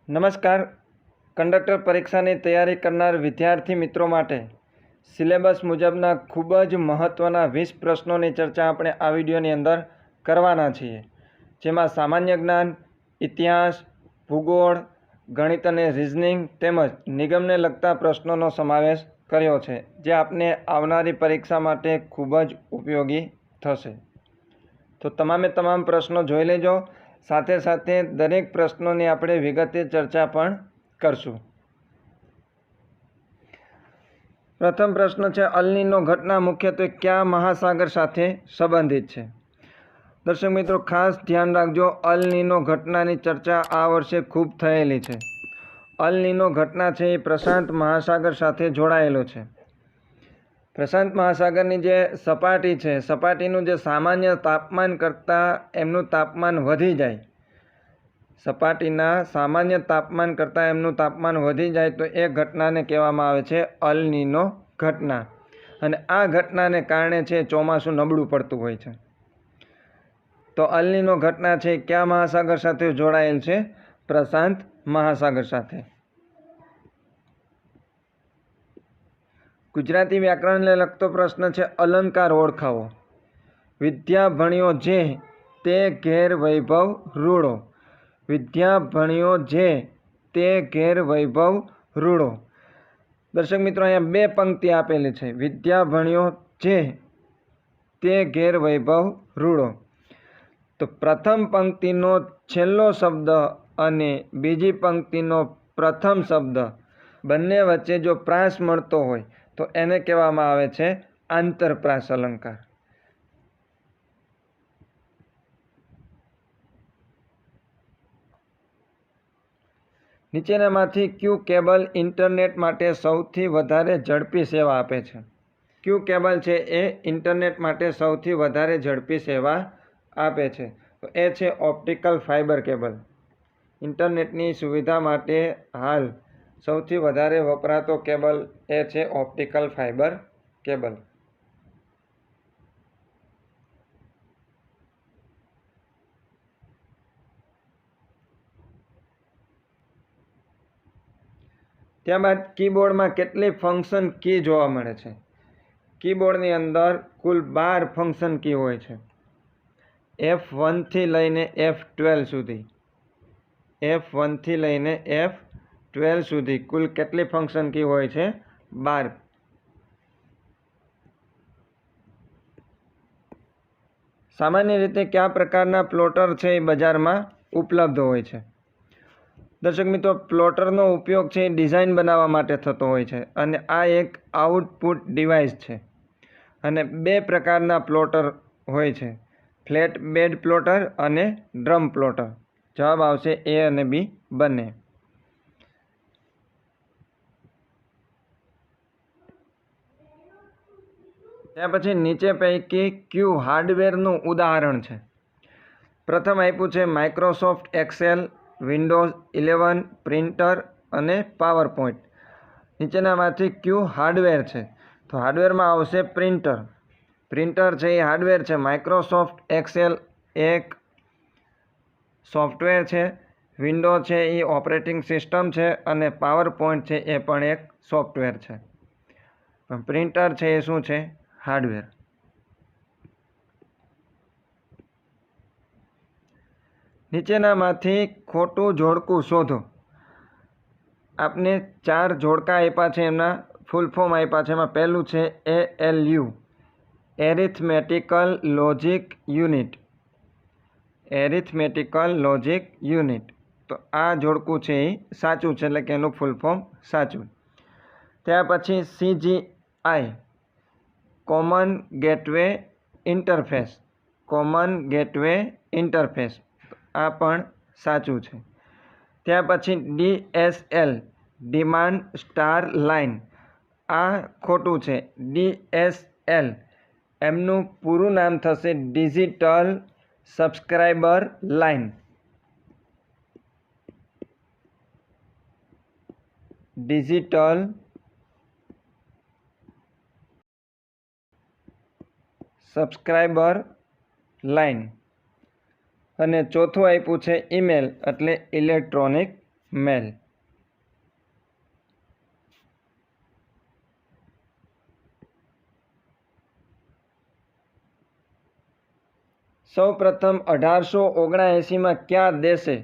નમસ્કાર. કંડક્ટર પરીક્ષાની તૈયારી કરનાર વિદ્યાર્થી મિત્રો માટે સિલેબસ મુજબના ખૂબ જ મહત્ત્વના 20 પ્રશ્નોની ચર્ચા આપણે આ વિડીયોની અંદર કરવાના છીએ, જેમાં સામાન્ય જ્ઞાન, ઇતિહાસ, ભૂગોળ, ગણિત અને રિઝનિંગ તેમજ નિગમને લગતા પ્રશ્નોનો સમાવેશ કર્યો છે, જે આપને આવનારી પરીક્ષા માટે ખૂબ જ ઉપયોગી થશે. તો તમામે તમામ પ્રશ્નો જોઈ લેજો. સાથે સાથે દરેક પ્રશ્નોની આપણે વિગતે ચર્ચા પણ કરશું. પ્રથમ પ્રશ્ન છે, અલ નીનો ઘટના મુખ્યત્વે કયા મહાસાગર સાથે સંબંધિત છે? દર્શક મિત્રો, ખાસ ધ્યાન રાખજો, અલ નીનો ઘટનાની ચર્ચા આ વર્ષે ખૂબ થયેલી છે. અલ નીનો ઘટના છે એ પ્રશાંત મહાસાગર સાથે જોડાયેલો છે. પ્રશાંત મહાસાગરની જે સપાટી છે, સપાટીનું જે સામાન્ય તાપમાન કરતાં એમનું તાપમાન વધી જાય, સપાટીના સામાન્ય તાપમાન કરતાં એમનું તાપમાન વધી જાય તો એ ઘટનાને કહેવામાં આવે છે અલ નીનો ઘટના. અને આ ઘટનાને કારણે છે ચોમાસું નબળું પડતું હોય છે. તો અલ નીનો ઘટના છે કયા મહાસાગર સાથે જોડાયેલ છે? પ્રશાંત મહાસાગર સાથે. ગુજરાતી વ્યાકરણને લગતો પ્રશ્ન છે, અલંકાર ઓળખાવો. વિદ્યા ભણ્યો જે તે ઘેર વૈભવ રૂડો. વિદ્યા ભણ્યો જે તે ઘેર વૈભવ રૂડો. દર્શક મિત્રો, અહીંયા બે પંક્તિ આપેલી છે. વિદ્યા ભણ્યો જે તે ઘેર વૈભવ રૂડો. તો પ્રથમ પંક્તિનો છેલ્લો શબ્દ અને બીજી પંક્તિનો પ્રથમ શબ્દ બંને વચ્ચે જો પ્રાસ મળતો હોય તો એને કહેવામાં આવે છે આંતરપ્રાસ અલંકાર. નીચેનામાંથી ક્યુ કેબલ ઇન્ટરનેટ માટે સૌથી વધારે ઝડપી સેવા આપે છે? ક્યુ કેબલ છે એ ઇન્ટરનેટ માટે સૌથી વધારે ઝડપી સેવા આપે છે? તો એ છે ઓપ્ટિકલ ફાઇબર કેબલ. ઇન્ટરનેટની સુવિધા માટે હાલ સૌથી વધારે વપરાતો કેબલ એ છે ઓપ્ટિકલ ફાઇબર કેબલ. ત્યારબાદ કીબોર્ડમાં કેટલી ફંક્શન કી જોવા મળે છે? કીબોર્ડની અંદર કુલ 12 ફંક્શન કી હોય છે. F1 થી લઈને F12 સુધી. F1 થી લઈને F12 સુધી કુલ કેટલી ફંક્શન કી હોય છે? 12. સામાન્ય રીતે કયા પ્રકારના પ્લોટર છે એ બજારમાં ઉપલબ્ધ હોય છે? દર્શક મિત્રો, પ્લોટરનો ઉપયોગ છે એ ડિઝાઇન બનાવવા માટે થતો હોય છે અને આ એક આઉટપુટ ડિવાઇસ છે. અને બે પ્રકારના પ્લોટર હોય છે, ફ્લેટ બેડ પ્લોટર અને ડ્રમ પ્લોટર. જવાબ આવશે એ અને બી બંને. ત્યાર પછી નીચે પૈકી ક્યુ હાર્ડવેરનું ઉદાહરણ છે? પ્રથમ આપ્યું છે માઇક્રોસોફ્ટ એક્સેલ, વિન્ડોઝ 11 પ્રિન્ટર અને પાવર પોઈન્ટ. નીચેનામાંથી ક્યુ હાર્ડવેર છે? તો હાર્ડવેરમાં આવશે પ્રિન્ટર. પ્રિન્ટર છે એ હાર્ડવેર છે. માઇક્રોસોફ્ટ એક્સેલ એક સોફ્ટવેર છે, વિન્ડો છે એ ઓપરેટિંગ સિસ્ટમ છે અને પાવર પોઈન્ટ છે એ પણ એક સોફ્ટવેર છે. પણ પ્રિન્ટર છે એ શું છે? હાર્ડવેર. નીચેનામાંથી ખોટું જોડકું શોધો. આપને 4 જોડકા આપ્યા છે, એમના ફૂલ ફોર્મ આપ્યા છે. એમાં પહેલું છે ALU, arithmetical logic unit. Arithmetical logic unit. તો આ જોડકું છે એ સાચું છે, એટલે કે એનું ફૂલ ફોર્મ સાચું. ત્યાર પછી CGI, common gateway interface. Common gateway interface. આ પણ સાચું છે. ત્યાર પછી DSL, ડિમાન્ડ સ્ટાર લાઇન. આ ખોટું છે. DSL એમનું પૂરું નામ થશે digital subscriber line. Digital subscriber line. અને ચોથું આપ્યું છે ઈમેલ, એટલે ઇલેક્ટ્રોનિક મેલ. સૌ પ્રથમ 1879માં કયા દેશે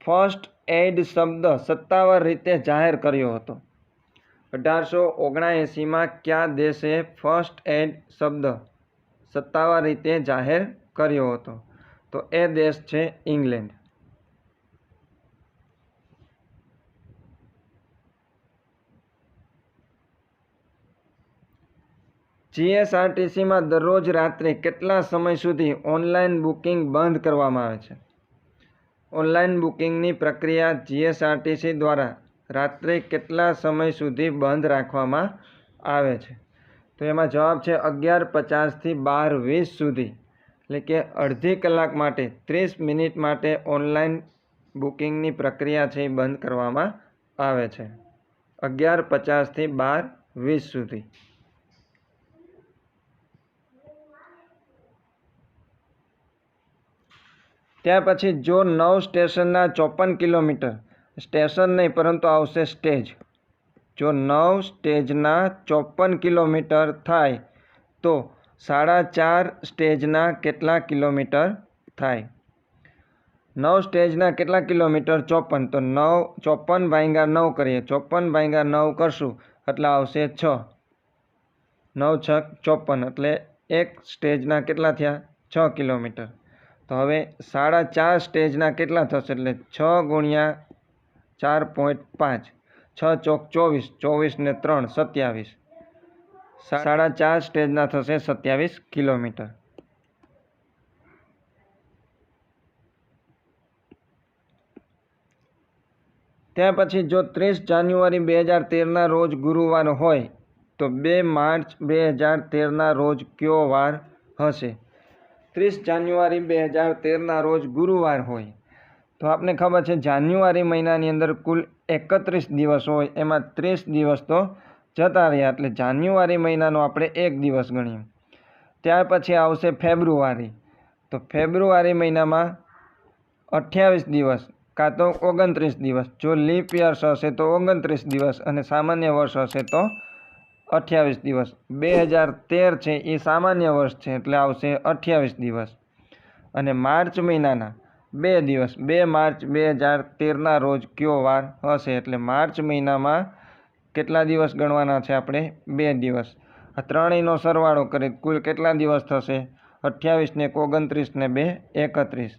ફર્સ્ટ એઇડ શબ્દ સત્તાવાર રીતે જાહેર કર્યો હતો? 1879માં કયા દેશે ફર્સ્ટ એઇડ શબ્દ સત્તાવાર રીતે જાહેર કર્યો હતો? તો એ દેશ છે ઇંગ્લેન્ડ. જીએસઆરટીસીમાં દરરોજ રાત્રે કેટલા સમય સુધી ઓનલાઈન બુકિંગ બંધ કરવામાં આવે છે? ઓનલાઈન બુકિંગની પ્રક્રિયા જીએસઆરટીસી દ્વારા રાત્રે કેટલા સમય સુધી બંધ રાખવામાં આવે છે? તો એમાં જવાબ છે 11:50થી 12:20 સુધી, એટલે કે અડધી કલાક માટે 30 મિનિટ માટે ઓનલાઈન બુકિંગની પ્રક્રિયા છે એ બંધ કરવામાં આવે છે. 11:50થી 12:20 સુધી. ત્યાર પછી જો 9 સ્ટેશનના 54 કિલોમીટર, સ્ટેશન નહીં પરંતુ આવશે સ્ટેજ, જો 9 સ્ટેજના 54 કિલોમીટર થાય તો 4.5 સ્ટેજના કેટલા કિલોમીટર થાય? 9 સ્ટેજના કેટલા કિલોમીટર? 54. તો 54 ભાગ્યા 9 કરીએ, 54 ભાગ્યા 9 કરશું એટલે આવશે 6. 9 6 54, એટલે એક સ્ટેજના કેટલા થયા? 6 કિલોમીટર. તો હવે 4.5 સ્ટેજના કેટલા થશે? એટલે 6 ગુણ્યા 4.5, 6 ચોક 24, 24 ને 3 27, 4.5 સ્ટેજના થશે 27 કિલોમીટર. ત્યાર પછી જો 30 જાન્યુઆરી 2013ના રોજ ગુરુવાર હોય તો 2 માર્ચ 2013ના રોજ કયો વાર હશે? 30 જાન્યુઆરી 2013ના રોજ ગુરુવાર હોય તો આપને ખબર છે જાન્યુઆરી મહિનાની અંદર કુલ 31 દિવસ હોય, એમાં 30 દિવસ તો જતા રહ્યા, એટલે જાન્યુઆરી મહિનાનો આપણે એક દિવસ ગણીએ. ત્યાર પછી આવશે ફેબ્રુઆરી, તો ફેબ્રુઆરી મહિનામાં 28 દિવસ કાં તો 29 દિવસ. જો લીપ યર્સ હશે તો 29 દિવસ અને સામાન્ય વર્ષ હશે તો 28 દિવસ. 2013 છે એ સામાન્ય વર્ષ છે એટલે આવશે 28 દિવસ. અને માર્ચ મહિનાના 2 દિવસ, 2 માર્ચ 2013ના રોજ કયો વાર હશે? એટલે માર્ચ મહિનામાં કેટલા દિવસ ગણવાના છે આપણે? 2 દિવસ. આ ત્રણેયનો સરવાળો કરીએ કુલ કેટલા દિવસ થશે? 28 ને 29 ને 2 31.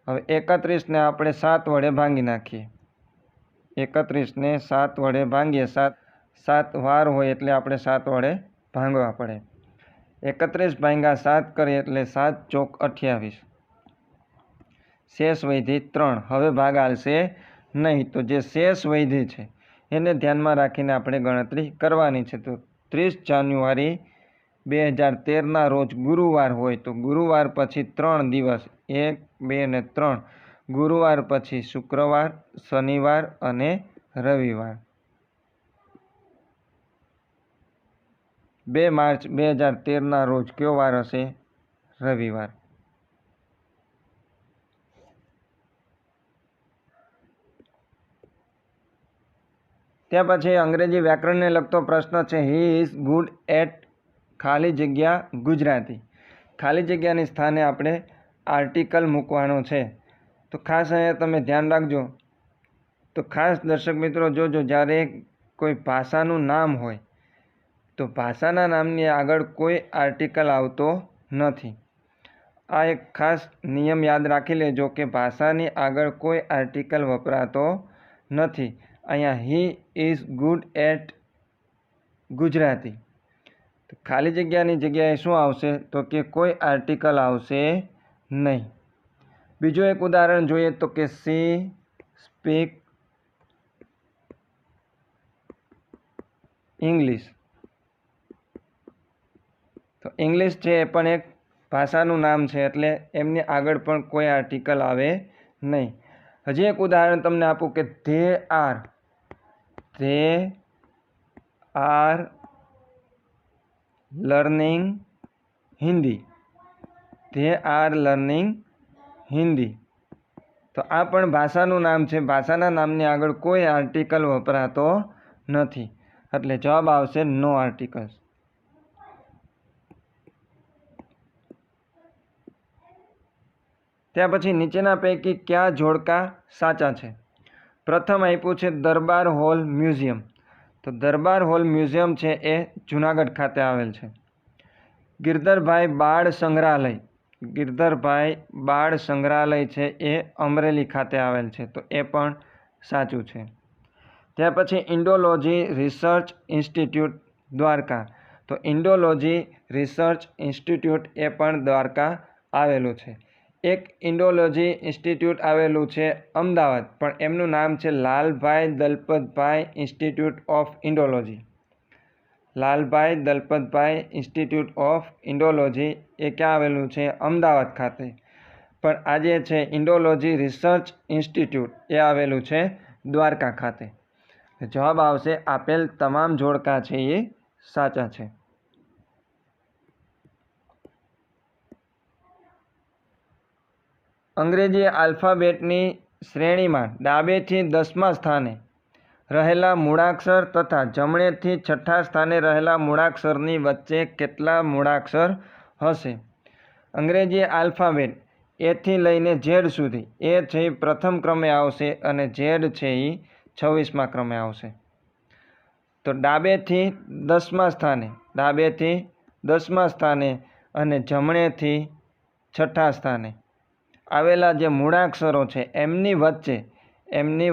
હવે 31 ને આપણે 7 વડે ભાંગી નાખીએ. 31 ને 7 વડે ભાંગીએ, 7 વાર હોય એટલે આપણે 7 વડે ભાંગવા પડે. 31 ભાંગ્યા 7 કરીએ એટલે 7 ચોક 28, શેષ વૈધી 3. હવે ભાગ આવશે નહીં, તો જે શેષ વૈધી છે એને ધ્યાનમાં રાખીને આપણે ગણતરી કરવાની છે. તો 30 જાન્યુઆરી 2013ના રોજ ગુરુવાર હોય તો ગુરુવાર પછી 3 દિવસ, 1 2 ને 3. ગુરુવાર પછી શુક્રવાર, શનિવાર અને રવિવાર. 2 માર્ચ 2013ના રોજ કયો વાર હશે? રવિવાર. ત્યાર પછી અંગ્રેજી વ્યાકરણને લગતો પ્રશ્ન છે. હી ઇઝ ગુડ એટ ખાલી જગ્યા ગુજરાતી. ખાલી જગ્યાની સ્થાને આપણે આર્ટિકલ મૂકવાનો છે. તો ખાસ અહીંયા તમે ધ્યાન રાખજો. તો ખાસ દર્શક મિત્રો જોજો, જ્યારે કોઈ ભાષાનું નામ હોય તો ભાષાના નામની આગળ કોઈ આર્ટિકલ આવતો નથી. આ એક ખાસ નિયમ યાદ રાખી લેજો કે ભાષાની આગળ કોઈ આર્ટિકલ વપરાતો નથી. અહીંયા he is good at Gujarati, તો ખાલી જગ્યાની જગ્યાએ શું આવશે? તો કે કોઈ આર્ટિકલ આવશે નહીં. બીજું એક ઉદાહરણ જોઈએ તો કે સી સ્પીક ઇંગ્લિશ. તો ઇંગ્લિશ છે એ પણ એક ભાષાનું નામ છે એટલે એમની આગળ પણ કોઈ આર્ટિકલ આવે નહીં. હજી એક ઉદાહરણ તમને આપું કે they are learning Hindi. They are learning Hindi. તો આ પણ ભાષાનું નામ છે. ભાષાના નામની આગળ કોઈ આર્ટિકલ વપરાતો નથી, એટલે જવાબ આવશે નો આર્ટિકલ્સ. ત્યાર પછી નીચેના પૈકી કયા જોડકા સાચા છે? પ્રથમ આપ્યું છે દરબાર હોલ મ્યુઝિયમ. તો દરબાર હોલ મ્યુઝિયમ છે એ જુનાગઢ ખાતે આવેલ છે. ગિરધરભાઈ બાળ સંગ્રહાલય, ગિરધરભાઈ બાળ સંગ્રહાલય છે એ અમરેલી ખાતે આવેલ છે, તો એ પણ સાચું છે. ત્યાર પછી ઇન્ડોલોજી રિસર્ચ ઇન્સ્ટિટ્યૂટ દ્વારકા. તો ઇન્ડોલોજી રિસર્ચ ઇન્સ્ટિટ્યૂટ એ પણ દ્વારકા આવેલું છે. એક ઇન્ડોલોજી ઇન્સ્ટિટ્યૂટ આવેલું છે અમદાવાદ, પણ એમનું નામ છે Lalbhai Dalpatbhai Institute of Indology. Lalbhai Dalpatbhai Institute of Indology એ ક્યાં આવેલું છે? અમદાવાદ ખાતે. પણ આજે છે ઇન્ડોલોજી રિસર્ચ ઇન્સ્ટિટ્યૂટ એ આવેલું છે દ્વારકા ખાતે. જવાબ આવશે આપેલ તમામ જોડકા છે એ સાચા છે. અંગ્રેજી આલ્ફાબેટની શ્રેણીમાં ડાબેથી 10મા સ્થાને રહેલા મૂળાક્ષર તથા જમણેથી 6ઠ્ઠા સ્થાને રહેલા મૂળાક્ષરની વચ્ચે કેટલા મૂળાક્ષર હશે? અંગ્રેજી આલ્ફાબેટ એથી લઈને ઝેડ સુધી એ છે એ પ્રથમ ક્રમે આવશે અને ઝેડ છે એ 26મા ક્રમે આવશે. તો ડાબેથી 10મા સ્થાને, ડાબેથી 10મા સ્થાને અને જમણેથી 6ઠ્ઠા સ્થાને આવેલા જે મૂળાક્ષરો છે એમની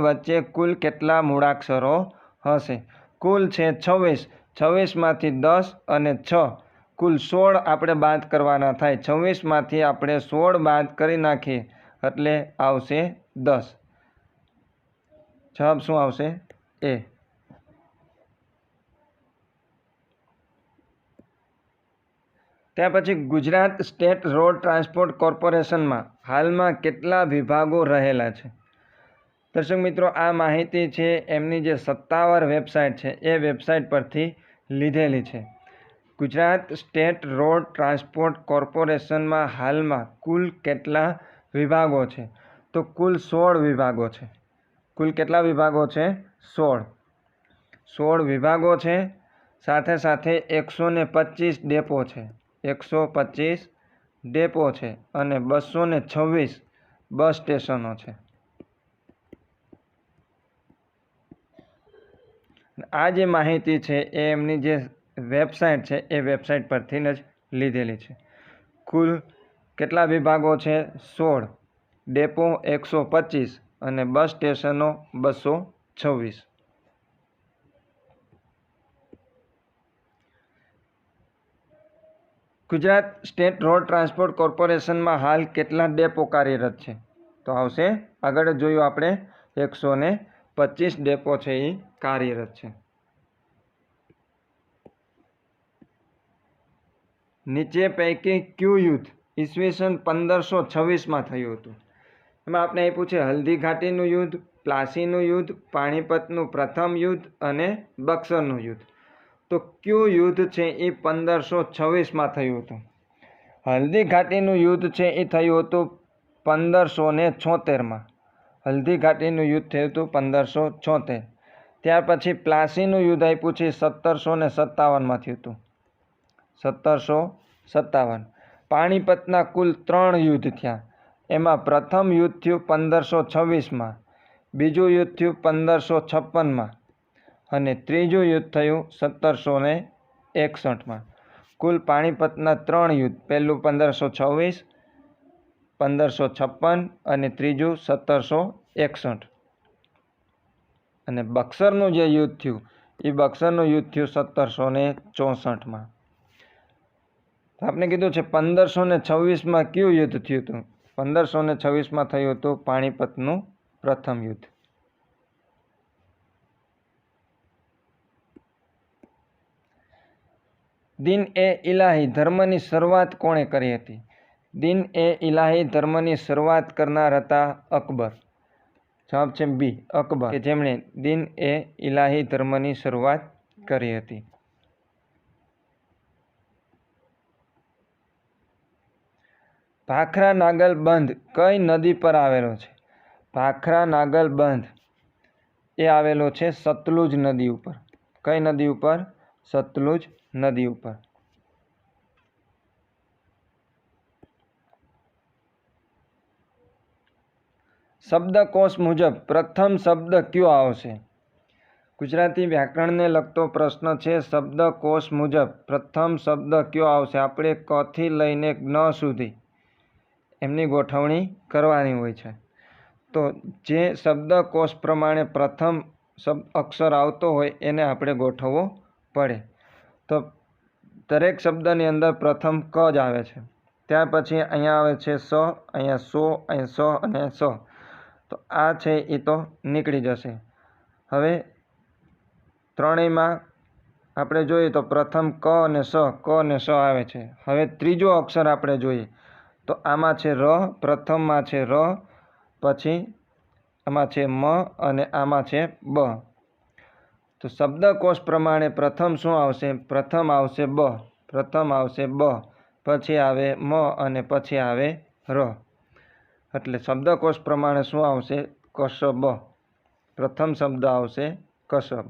વચ્ચે કુલ કેટલા મૂળાક્ષરો હશે? કુલ છે 26. 26માંથી 10 અને 6 કુલ 16 આપણે બાદ કરવાના થાય. 26માંથી આપણે 16 બાદ કરી નાખીએ એટલે આવશે 10. જવાબ શું આવશે? એ. ત્યાર પછી ગુજરાત સ્ટેટ રોડ ટ્રાન્સપોર્ટ કોર્પોરેશનમાં હાલમાં કેટલા વિભાગો રહેલા છે? દર્શક મિત્રો, આ માહિતી છે એમની જે સત્તાવાર વેબસાઇટ છે એ વેબસાઇટ પરથી લીધેલી છે. ગુજરાત સ્ટેટ રોડ ટ્રાન્સપોર્ટ કોર્પોરેશનમાં હાલમાં કુલ કેટલા વિભાગો છે? તો કુલ 16 વિભાગો છે. કુલ કેટલા વિભાગો છે? 16. 16 વિભાગો છે. સાથે સાથે 125 ડેપો છે. 125 ડેપો છે અને 226 બસ સ્ટેશનો છે. આ જે માહિતી છે એ એમની જે વેબસાઇટ છે એ વેબસાઇટ પરથી જ લીધેલી છે. કુલ કેટલા વિભાગો છે? 16, ડેપો 125 અને બસ સ્ટેશનો 226. ગુજરાત સ્ટેટ રોડ ટ્રાન્સપોર્ટ કોર્પોરેશનમાં હાલ કેટલા ડેપો કાર્યરત છે? તો આવશે, આગળ જોયું આપણે, 125 ડેપો છે એ કાર્યરત છે. નીચે પૈકી કયું યુદ્ધ ઈસવીસન 1526માં થયું હતું? એમાં આપણે આપ્યું છે હલ્દી ઘાટીનું યુદ્ધ, પ્લાસીનું યુદ્ધ, પાણીપતનું પ્રથમ યુદ્ધ અને બક્સરનું યુદ્ધ. તો કયું યુદ્ધ છે એ 1526માં થયું હતું? હલ્દી ઘાટીનું યુદ્ધ છે એ થયું હતું 1576માં. હલ્દી ઘાટીનું યુદ્ધ થયું હતું 1576. ત્યાર પછી પ્લાસીનું યુદ્ધ આપ્યું છે 1757માં થયું હતું. 1757. પાણીપતના કુલ 3 યુદ્ધ થયા. એમાં પ્રથમ યુદ્ધ થયું 1526માં, બીજું યુદ્ધ થયું 1556માં અને ત્રીજું યુદ્ધ થયું 1761માં. કુલ પાણીપતના 3 યુદ્ધ, પહેલું 1526, 1556 અને ત્રીજું 1761. અને બક્સરનું જે યુદ્ધ થયું એ બક્સરનું યુદ્ધ થયું 1764માં. આપણે કીધું છે 1526માં કયું યુદ્ધ થયું હતું? 1526માં થયું હતું પાણીપતનું પ્રથમ યુદ્ધ. દીન એ ઇલાહી ધર્મની શરૂઆત કોણે કરી હતી? દીન એ ઇલાહી ધર્મની શરૂઆત કરનાર હતા અકબર. જવાબ છે બી, અકબર, કે જેમણે દીન એ ઇલાહી ધર્મની શરૂઆત કરી હતી. ભાખરા નાગલ બંધ કઈ નદી પર આવેલો છે? ભાખરા નાગલ બંધ એ આવેલો છે સતલુજ નદી ઉપર. કઈ નદી ઉપર? સતલુજ નદી ઉપર. શબ્દકોશ મુજબ પ્રથમ શબ્દ કયો આવશે? ગુજરાતી વ્યાકરણને લગતો પ્રશ્ન છે. શબ્દકોશ મુજબ પ્રથમ શબ્દ કયો આવશે? આપણે ક થી લઈને જ્ઞ સુધી એમની ગોઠવણી કરવાની હોય છે. તો જે શબ્દકોશ પ્રમાણે પ્રથમ અક્ષર આવતો હોય એને આપણે ગોઠવવો પડે. તો દરેક શબ્દની અંદર પ્રથમ ક જ આવે છે. ત્યાર પછી અહીંયા આવે છે સ, અહીંયા સો, અહીંયા સ અને સ. તો આ છે એ તો નીકળી જશે. હવે ત્રણેયમાં આપણે જોઈએ તો પ્રથમ ક અને સ આવે છે. હવે ત્રીજો અક્ષર આપણે જોઈએ તો આમાં છે ર, પ્રથમમાં છે ર, પછી આમાં છે મ અને આમાં છે બ. તો શબ્દકોશ પ્રમાણે પ્રથમ શું આવશે? પ્રથમ આવશે બ. પ્રથમ આવશે બ, પછી આવે મ અને પછી આવે ર. એટલે શબ્દકોશ પ્રમાણે શું આવશે? કશબ. પ્રથમ શબ્દ આવશે કશબ.